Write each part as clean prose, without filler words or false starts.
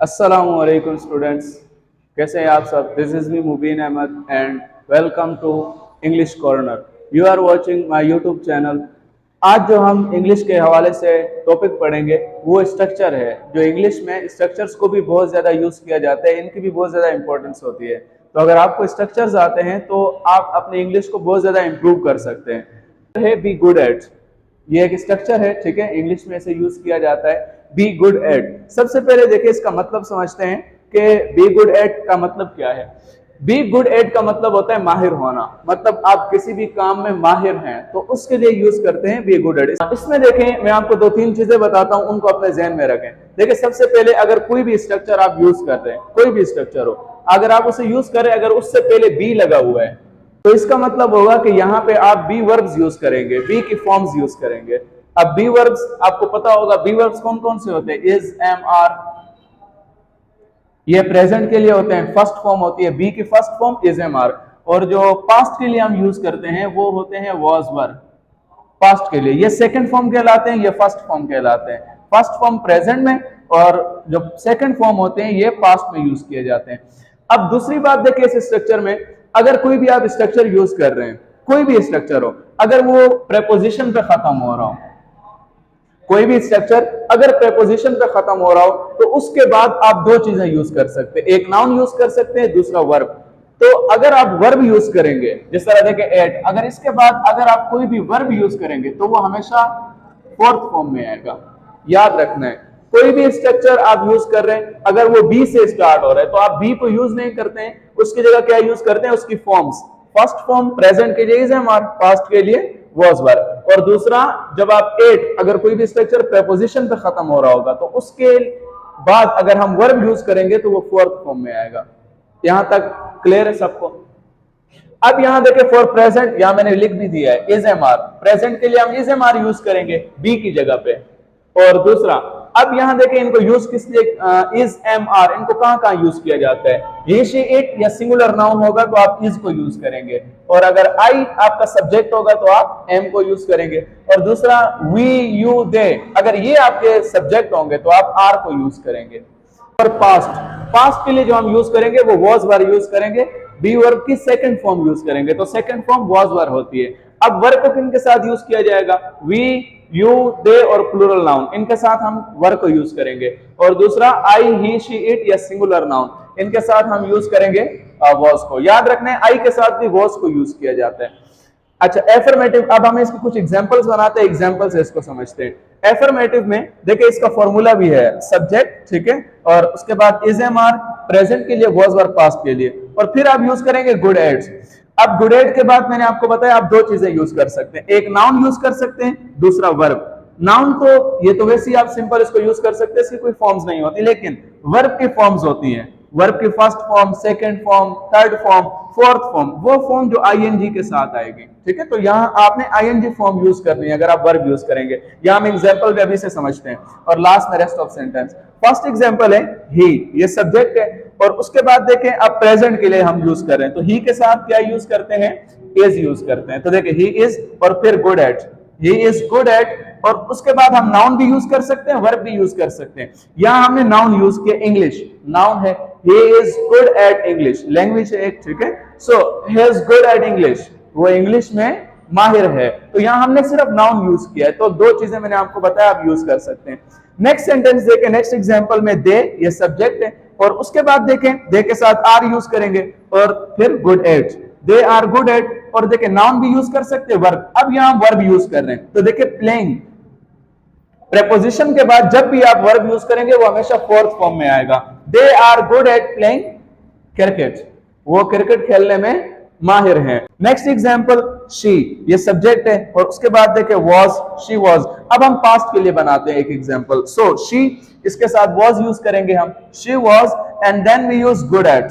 अस्सलामुअलैकुम स्टूडेंट्स, कैसे हैं आप सब। This is me Mubeen Ahmad and welcome to English corner. You are watching my YouTube channel. आज जो हम इंग्लिश के हवाले से टॉपिक पढ़ेंगे वो स्ट्रक्चर है। जो इंग्लिश में स्ट्रक्चर्स को भी बहुत ज़्यादा यूज़ किया जाता है, इनकी भी बहुत ज़्यादा इंपॉर्टेंस होती है। तो अगर आपको स्ट्रक्चर्स आते हैं तो आप अपने इंग्लिश को बहुत ज़्यादा इम्प्रूव कर सकते हैं। है बी गुड एट, ये एक स्ट्रक्चर है, ठीक है, इंग्लिश में इसे यूज किया जाता है। बी गुड एट, सबसे पहले देखिए इसका मतलब समझते हैं कि बी गुड एट का मतलब क्या है। बी गुड एट का मतलब होता है माहिर होना, मतलब आप किसी भी काम में माहिर हैं तो उसके लिए यूज करते हैं बी गुड एट। इसमें देखें, मैं आपको दो तीन चीजें बताता हूं, उनको अपने जहन में रखें। देखिए सबसे पहले अगर कोई भी स्ट्रक्चर आप यूज कर रहे हैं, कोई भी स्ट्रक्चर हो, अगर आप उसे यूज करें, अगर उससे पहले बी लगा हुआ है तो इसका मतलब होगा कि यहाँ पे आप बी वर्ब्स यूज करेंगे, बी की फॉर्म्स यूज करेंगे। अब बी वर्ब्स आपको पता होगा, बी वर्ब्स कौन कौन से होते हैं। इज, एम, आर, ये प्रेजेंट के लिए होते हैं, फर्स्ट फॉर्म होती है बी की first form is, am, are. और जो पास्ट के लिए हम यूज करते हैं वो होते हैं वॉज, वर। पास्ट के लिए ये सेकंड फॉर्म कहलाते हैं, ये फर्स्ट फॉर्म कहलाते हैं। फर्स्ट फॉर्म प्रेजेंट में और जो सेकंड फॉर्म होते हैं ये पास्ट में यूज किए जाते हैं। अब दूसरी बात देखिए, इस स्ट्रक्चर में अगर कोई भी आप स्ट्रक्चर यूज कर रहे हैं, कोई भी स्ट्रक्चर हो, अगर वो प्रेपोजिशन पे खत्म हो रहा हो, कोई भी स्ट्रक्चर अगर प्रेपोजिशन पे खत्म हो रहा हो तो उसके बाद आप दो चीजें यूज कर सकते हैं, एक नाउन यूज कर सकते हैं, दूसरा वर्ब। तो अगर आप वर्ब यूज करेंगे, जिस तरह देखें एट, अगर इसके बाद अगर आप कोई भी वर्ब यूज करेंगे तो वो हमेशा फोर्थ फॉर्म में आएगा। याद रखना है, कोई भी स्ट्रक्चर आप यूज कर रहे हैं, अगर वो बी से स्टार्ट हो रहा है तो आप बी को यूज नहीं करते हैं, उसकी जगह क्या यूज करते हैं, उसकी फॉर्म्स। फर्स्ट फॉर्म प्रेजेंट के लिए इज, एम, आर, पास्ट के लिए वॉज, वर। और दूसरा, जब आप एट, अगर कोई भी स्ट्रक्चर प्रेपोजिशन पे खत्म हो रहा होगा तो उसके बाद अगर हम वर्ब यूज करेंगे तो वो फोर्थ फॉर्म में आएगा। यहां तक क्लियर है सबको। अब यहां देखें फॉर प्रेजेंट, यहां मैंने लिख भी दिया है इज, एम, आर। प्रेजेंट के लिए हम इज, एम, आर यूज करेंगे बी की जगह पे। और दूसरा, अब यहां देखें इनको यूज किस लिए, इज, एम, आर, इनको कहां कहां यूज किया जाता है। ये शी, इट या सिंगुलर नाउन होगा तो आप इज को यूज करेंगे, और अगर आई आपका सब्जेक्ट होगा तो आप एम को यूज करेंगे। और दूसरा, वी, यू, दे, अगर ये आपके सब्जेक्ट होंगे तो आप आर को यूज करेंगे। और पास्ट, पास्ट के लिए जो हम यूज करेंगे वो वॉज, वर यूज करेंगे। बी वर्ब की सेकंड फॉर्म यूज करेंगे तो सेकंड फॉर्म वॉज, वर होती है। अब वर्ब को किनके साथ यूज किया जाएगा, वी, यू, दे और प्लूरल नाउन, इनके साथ हम वर्ब को यूज करेंगे। और दूसरा, आई, ही, शी, इट या सिंगुलर नाउन, इनके साथ हम यूज करेंगे वॉज को। याद रखना है आई के साथ भी वॉज को यूज किया जाता है। अच्छा, एफर्मेटिव, अब हम इसके कुछ एग्जांपल्स बनाते हैं, एग्जांपल से इसको समझते हैं। एफर्मेटिव में देखिए इसका फॉर्मूला भी है, सब्जेक्ट, ठीक है, और उसके बाद इज, एम, आर, प्रेजेंट के लिए, वॉज, वर, पास्ट के लिए, और फिर आप यूज करेंगे गुड एट्स। अब गुड एट के बाद मैंने आपको बताया आप दो चीजें यूज कर सकते हैं, एक नाउन यूज कर सकते हैं, दूसरा वर्ब। नाउन तो ये तो वैसे ही आप सिंपल इसको यूज कर सकते हैं, इसकी कोई फॉर्म्स नहीं होती, लेकिन वर्ब की फॉर्म्स होती हैं। वर्ब की first form, second form, third form, fourth form, वो फॉर्म जो आईएनजी के साथ आएगी, ठीक है। तो यहां आपने आईएनजी फॉर्म यूज करनी है अगर आप वर्ब यूज करेंगे। यहां हम एग्जांपल भी अभी से समझते हैं और लास्ट में rest of sentence. First example है ही, ये सब्जेक्ट है, और उसके बाद देखें अब प्रेजेंट के लिए हम यूज कर रहे हैं तो ही के साथ क्या यूज करते हैं, इज यूज करते हैं। तो देखिए ही इज और फिर good eight, he is good at, और उसके बाद हम नाउन भी यूज कर सकते हैं, वर्ब भी यूज कर सकते हैं। यहां हमने नाउन यूज किया, इंग्लिश नाउन है, he is good at English, language है एक, ठीक है। सो he is good at English, वो इंग्लिश में माहिर है। तो यहां हमने सिर्फ नाउन यूज किया है, तो दो चीजें मैंने आपको बताया, आप यूज कर सकते हैं। नेक्स्ट सेंटेंस देखें, नेक्स्ट एग्जांपल में दे, ये सब्जेक्ट है, और उसके बाद देखें दे के साथ आर यूज करेंगे और फिर good at, they are good at, और देखें नाउन भी यूज कर सकते हैं, वर्ब। अब यहां वर्ब यूज कर रहे हैं तो देखिए प्लेइंग, प्रेपोजिशन के बाद जब भी आप वर्ब यूज करेंगे वो हमेशा फोर्थ फॉर्म में आएगा। They are good at playing cricket, वो क्रिकेट खेलने में माहिर हैं। नेक्स्ट एग्जांपल शी, ये सब्जेक्ट है, और उसके बाद देखें वॉज, शी वॉज। अब हम पास्ट के लिए बनाते हैं एक एग्जांपल। सो शी, इसके साथ वॉज यूज करेंगे हम, she was, and then we use good at,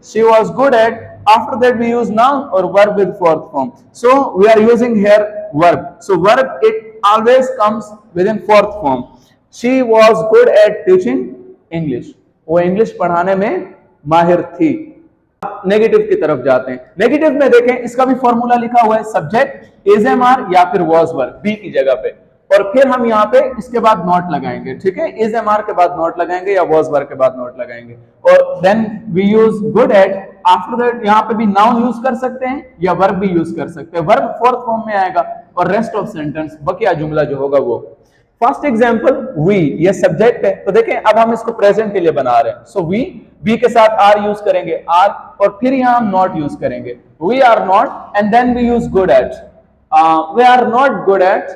she was good at. After that we use noun or verb with fourth form. So we are using here verb. So verb it always comes within fourth form. She was good at teaching English. वो English पढ़ाने में माहिर थी। Negative की तरफ जाते हैं। Negative में देखें इसका भी फॉर्मूला लिखा हुआ है, सब्जेक्ट इज, एम, आर या फिर वॉज, वर, बी की जगह पे। और फिर हम यहाँ पे इसके बाद नॉट लगाएंगे, ठीक है, इज एम आर के बाद नॉट लगाएंगे या वॉज वर के बाद नॉट लगाएंगे, और then we use good at. After that यहाँ पे भी नाउन यूज कर सकते हैं या वर्ब भी यूज कर सकते हैं, वर्ब फोर्थ फॉर्म में आएगा और रेस्ट ऑफ सेंटेंस बकिया जुमला जो होगा वो। फर्स्ट एग्जांपल वी, ये सब्जेक्ट है, तो देखें अब हम इसको प्रेजेंट के लिए बना रहे हैं। सो वी के साथ आर यूज करेंगे, आर, और फिर यहां हम नॉट यूज करेंगे, we are not, and then we use good at, we are not good at,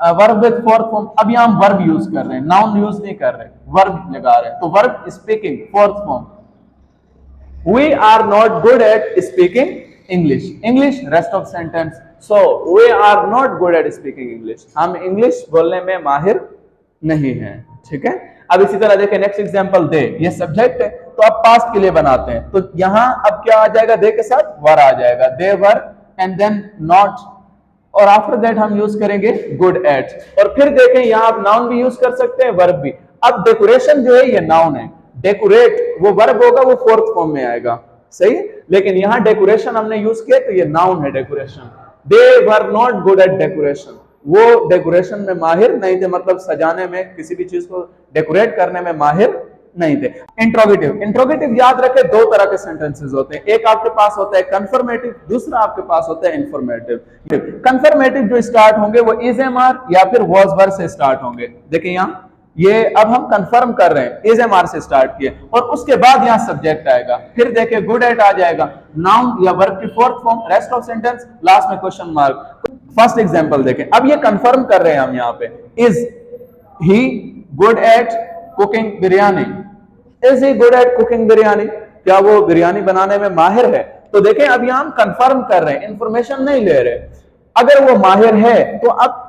verb with fourth form. अब यहां हम वर्ब यूज कर रहे हैं, नाउन यूज नहीं कर रहे, वर्ब लगा रहे हैं, तो verb speaking fourth form, we are not good at speaking English, English rest of sentence. So we are not good at speaking English, हम इंग्लिश बोलने में माहिर नहीं हैं, ठीक है। अब इसी तरह देखें नेक्स्ट एग्जांपल दे, ये सब्जेक्ट है तो अब पास्ट के लिए बनाते हैं, तो यहां अब क्या आ जाएगा, दे के साथ वर आ जाएगा, दे वर एंड देन नॉट, और आफ्टर दैट हम यूज करेंगे गुड एट, और फिर देखें यहां आप नाउन भी यूज कर सकते हैं, वर्ब भी। अब डेकोरेशन जो है ये नाउन है, डेकोरेट वो वर्ब होगा, वो फोर्थ फॉर्म में आएगा, सही, लेकिन यहां डेकोरेशन हमने यूज किया तो ये नाउन है decoration. They were not good at decoration, वो डेकोरेशन में माहिर नहीं थे, मतलब सजाने में, किसी भी चीज को डेकोरेट करने में माहिर नहीं थे। इंट्रोगेटिव, इंट्रोगेटिव याद रखें दो तरह के सेंटेंसेस होते हैं, एक आपके पास होता है कंफर्मेटिव, दूसरा आपके पास होता है इंफॉर्मेटिव। कंफर्मेटिव जो स्टार्ट होंगे वो इज एम आर या फिर वॉज वर से स्टार्ट होंगे। देखिए यहाँ ये अब हम कंफर्म कर रहे हैं, इज एम आर से स्टार्ट किए, और उसके बाद यहाँ सब्जेक्ट आएगा, फिर देखिए गुड एट आ जाएगा, नाउन या वर्ब की fourth form, rest of sentence, last में क्वेश्चन मार्क। फर्स्ट एग्जांपल देखें, अब ये कंफर्म कर रहे हैं हम यहाँ पे, is he good at cooking biryani, is he good at cooking biryani, क्या वो बिरयानी बनाने में माहिर है। तो देखें अब यहाँ हम कंफर्म कर रहे हैं, इंफॉर्मेशन नहीं ले रहे, अगर वो माहिर है तो अब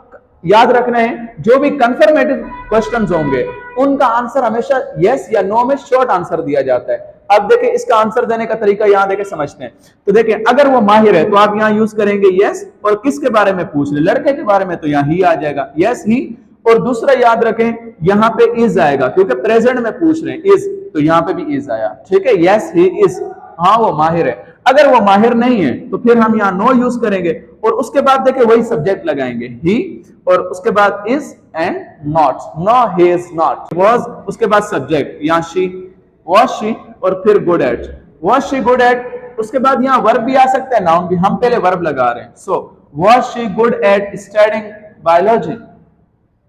याद रखना है जो भी कंफर्मेटिव क्वेश्चंस होंगे उनका आंसर हमेशा यस या नो में शॉर्ट आंसर दिया जाता है। अब देखिए इसका आंसर देने का तरीका यहां देखे समझते हैं, तो देखिए अगर वो माहिर है तो आप यहां यूज करेंगे यस, और किसके बारे में पूछ रहे, लड़के के बारे में, तो यहां ही आ जाएगा यस ही, और दूसरा याद रखें यहां पे इज आएगा क्योंकि प्रेजेंट में पूछ रहे हैं इज, तो यहां पे भी इज आया, ठीक है, यस ही इज, हाँ वो माहिर है। अगर वो माहिर नहीं है तो फिर हम यहाँ नो यूज करेंगे, और उसके बाद देखिए वही सब्जेक्ट लगाएंगे ही, और उसके बाद is and not, no he is not, was उसके बाद सब्जेक्ट, यहाँ शी, वाज शी, और फिर good at, was she good at, उसके बाद यहाँ वर्ब भी आ सकता है, नाउन भी, हम पहले वर्ब लगा रहे हैं। So was she good eight studying biology,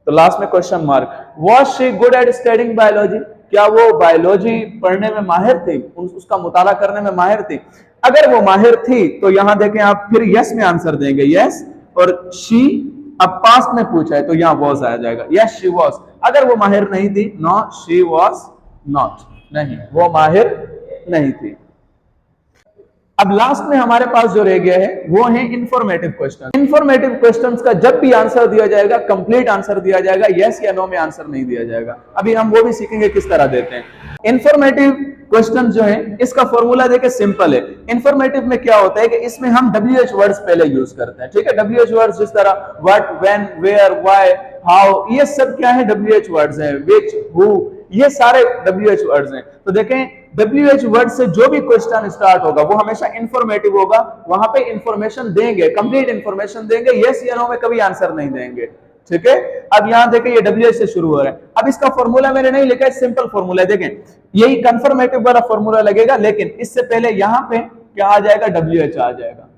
तो लास्ट में question mark, was she good eight studying biology, क्या वो बायोलॉजी पढ़ने में माहिर थी, उसका मुताला करने में माहिर थी। अगर वो माहिर थी तो यहां देखें आप फिर यस में आंसर देंगे, यस, और शी अब पास्ट में पूछा है तो यहां वॉज आ जाएगा, यस शी वॉज। अगर वो माहिर नहीं थी, नो शी वॉज नॉट, नहीं वो माहिर नहीं थी। अब लास्ट में हमारे पास जो रह गया है वो है इंफॉर्मेटिव क्वेश्चन। इंफॉर्मेटिव क्वेश्चंस का जब भी आंसर दिया जाएगा कंप्लीट आंसर दिया जाएगा, यस या नो में आंसर नहीं दिया जाएगा। अभी हम वो भी सीखेंगे किस तरह देते हैं। इंफॉर्मेटिव क्वेश्चन जो है इसका फॉर्मूला देखिए सिंपल है। इंफॉर्मेटिव में क्या होता है कि इसमें हम WH वर्ड्स पहले यूज करते हैं, ठीक है, WH वर्ड्स जिस तरह what, when, where, why, how, ये सब क्या है, WH वर्ड्स हैं, व्हिच, हु, ये सारे WH वर्ड्स हैं। तो देखें WH वर्ड से जो भी क्वेश्चन स्टार्ट होगा वो हमेशा इंफॉर्मेटिव होगा, वहां पे इंफॉर्मेशन देंगे, कंप्लीट इंफॉर्मेशन देंगे, यस या नो में कभी आंसर नहीं देंगे, ठीक है। अब यहां देखें ये WH से शुरू हो रहा है। अब इसका फॉर्मूला मैंने नहीं लिखा है, सिंपल फॉर्मूला है, देखें यही कंफर्मेटिव वाला फॉर्मूला लगेगा, लेकिन इससे पहले यहां पे क्या आ जाएगा, WH आ जाएगा,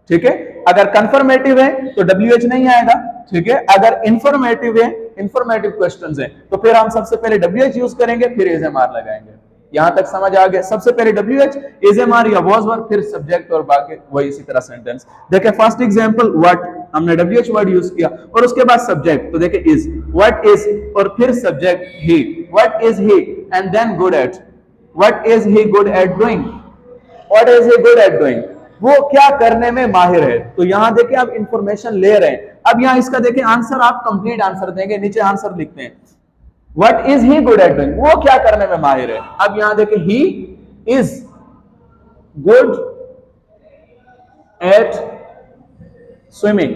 ठीक है। अगर कंफर्मेटिव है तो WH नहीं आएगा, ठीक है। अगर इंफॉर्मेटिव है, इंफॉर्मेटिव क्वेश्चंस है, तो फिर हम सबसे पहले WH यूज करेंगे, फिर एसएमआर लगाएंगे। यहां तक समझ आ गया, सबसे पहले WH, एसएमआर या वाज वर, फिर सब्जेक्ट और बाकी वही इसी तरह सेंटेंस। देखिए फर्स्ट एग्जांपल व्हाट, हमने WH वर्ड यूज किया और उसके बाद सब्जेक्ट, तो देखिए इज, व्हाट इज, और फिर subject he, what is he, and then good at, what is he good at doing, what is he good at doing, वो क्या करने में माहिर है। तो यहां देखिए आप इंफॉर्मेशन ले रहे हैं। अब यहां इसका देखिए आंसर, आप कंप्लीट आंसर देंगे, नीचे आंसर लिखते हैं, what is he good at doing, वो क्या करने में माहिर है। अब यहां देखिए he is good at swimming.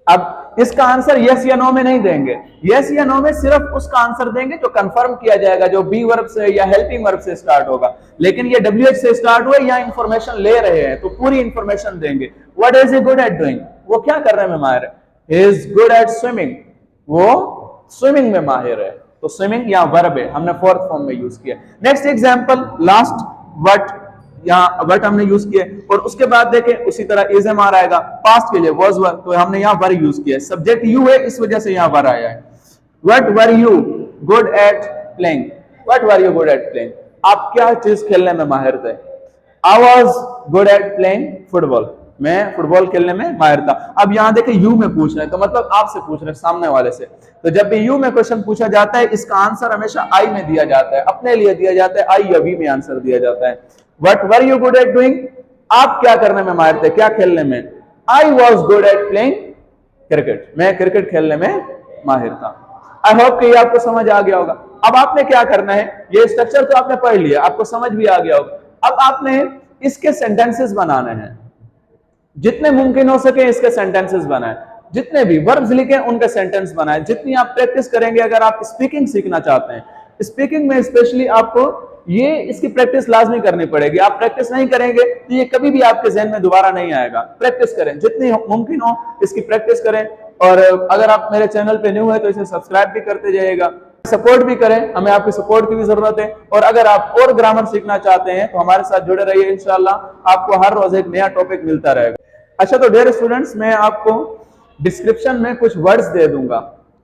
अब इसका आंसर यस या नो में नहीं देंगे, यस या नो में सिर्फ उसका आंसर देंगे जो कंफर्म किया जाएगा, जो बी वर्ब से या हेल्पिंग वर्ब से स्टार्ट होगा। लेकिन ये WH से स्टार्ट हुए, या इंफॉर्मेशन ले रहे हैं तो पूरी इंफॉर्मेशन देंगे। What is he good at doing, वो क्या करने में माहिर है? He is good at swimming, वो स्विमिंग में माहिर है। तो स्विमिंग यहाँ वर्ब है, हमने फोर्थ फॉर्म में यूज किया। नेक्स्ट एग्जांपल, लास्ट वट, यहाँ वट हमने यूज किया और उसके बाद देखें उसी तरह इज एम आर आएगा पास्ट के लिए वाज वर, तो हमने यहाँ वर यूज किया। सब्जेक्ट यू है, इस वजह से यहाँ वर आया है। What were you good at playing, what were you good at playing, आप क्या चीज खेलने में माहिर थे? I was good at playing football, मैं फुटबॉल खेलने में माहिर था। अब यहाँ देखें यू में पूछ रहे हैं, तो मतलब आपसे पूछ रहे हैं, सामने वाले से। तो जब भी यू में क्वेश्चन पूछा जाता है, इसका आंसर हमेशा आई में दिया जाता है, अपने लिए दिया जाता है, आई या वी में आंसर दिया जाता है। What were you good at doing, आप क्या करने में माहिर थे, क्या खेलने में? I was good at playing cricket, मैं क्रिकेट खेलने में माहिर था। आई होप कि ये आपको समझ आ गया होगा। अब आपने क्या करना है, ये स्ट्रक्चर तो आपने पढ़ लिया, आपको समझ भी आ गया होगा। अब आपने इसके सेंटेंसेस बनाने हैं, जितने मुमकिन हो सके इसके सेंटेंसेस बनाएं, जितने भी वर्ब्स लिखे उनके सेंटेंस बनाएं। जितनी आप प्रैक्टिस करेंगे, अगर आप स्पीकिंग सीखना चाहते हैं, स्पीकिंग में स्पेशली आपको ये इसकी प्रैक्टिस लाजमी करनी पड़ेगी। आप प्रैक्टिस नहीं करेंगे तो ये कभी भी आपके जहन में दोबारा नहीं आएगा। प्रैक्टिस करें, जितनी मुमकिन हो इसकी प्रैक्टिस करें। और अगर आप मेरे चैनल पे न्यू है तो इसे सब्सक्राइब भी करते जाइएगा, सपोर्ट भी करें, हमें आपकी सपोर्ट की भी जरूरत है। और अगर आप और ग्रामर सीखना चाहते हैं तो हमारे साथ जुड़े रहिए, इंशाल्लाह आपको हर रोज एक नया टॉपिक मिलता रहेगा। अच्छा, तो डियर स्टूडेंट्स, मैं आपको डिस्क्रिप्शन में कुछ वर्ड्स दे दूंगा,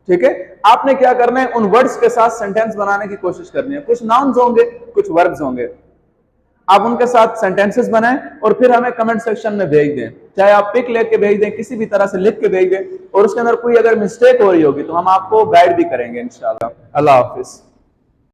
ठीक है? आपने क्या करना है, उन वर्ड्स के साथ सेंटेंस बनाने की कोशिश करनी है। कुछ नाउन्स होंगे, कुछ वर्ब्स होंगे, आप उनके साथ सेंटेंसेस बनाएं और फिर हमें कमेंट सेक्शन में भेज दें। चाहे आप पिक लेके भेज दें, किसी भी तरह से लिख के भेज दें, और उसके अंदर कोई अगर मिस्टेक हो रही होगी तो हम आपको गाइड भी करेंगे इंशाल्लाह। अल्लाह हाफिज।